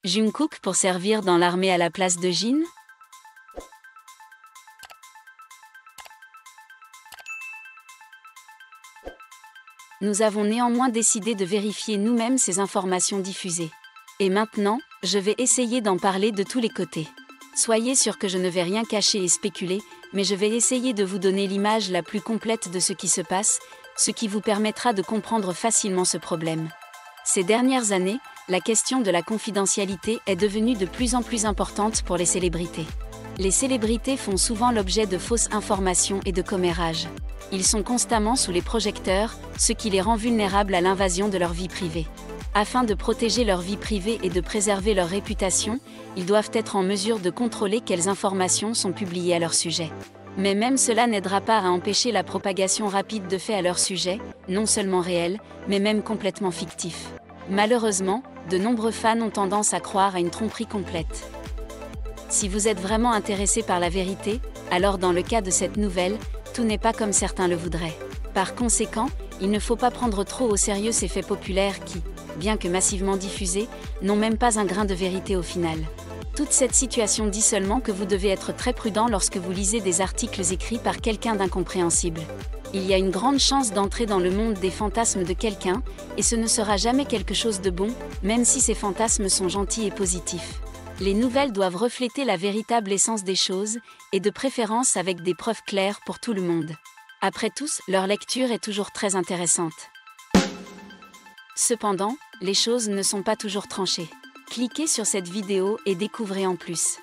Jungkook pour servir dans l'armée à la place de Jin? Nous avons néanmoins décidé de vérifier nous-mêmes ces informations diffusées. Et maintenant, je vais essayer d'en parler de tous les côtés. Soyez sûr que je ne vais rien cacher et spéculer, mais je vais essayer de vous donner l'image la plus complète de ce qui se passe, ce qui vous permettra de comprendre facilement ce problème. Ces dernières années, la question de la confidentialité est devenue de plus en plus importante pour les célébrités. Les célébrités font souvent l'objet de fausses informations et de commérages. Ils sont constamment sous les projecteurs, ce qui les rend vulnérables à l'invasion de leur vie privée. Afin de protéger leur vie privée et de préserver leur réputation, ils doivent être en mesure de contrôler quelles informations sont publiées à leur sujet. Mais même cela n'aidera pas à empêcher la propagation rapide de faits à leur sujet, non seulement réels, mais même complètement fictifs. Malheureusement, de nombreux fans ont tendance à croire à une tromperie complète. Si vous êtes vraiment intéressé par la vérité, alors dans le cas de cette nouvelle, tout n'est pas comme certains le voudraient. Par conséquent, il ne faut pas prendre trop au sérieux ces faits populaires qui, bien que massivement diffusés, n'ont même pas un grain de vérité au final. Toute cette situation dit seulement que vous devez être très prudent lorsque vous lisez des articles écrits par quelqu'un d'incompréhensible. Il y a une grande chance d'entrer dans le monde des fantasmes de quelqu'un, et ce ne sera jamais quelque chose de bon, même si ces fantasmes sont gentils et positifs. Les nouvelles doivent refléter la véritable essence des choses, et de préférence avec des preuves claires pour tout le monde. Après tout, leur lecture est toujours très intéressante. Cependant, les choses ne sont pas toujours tranchées. Cliquez sur cette vidéo et découvrez en plus.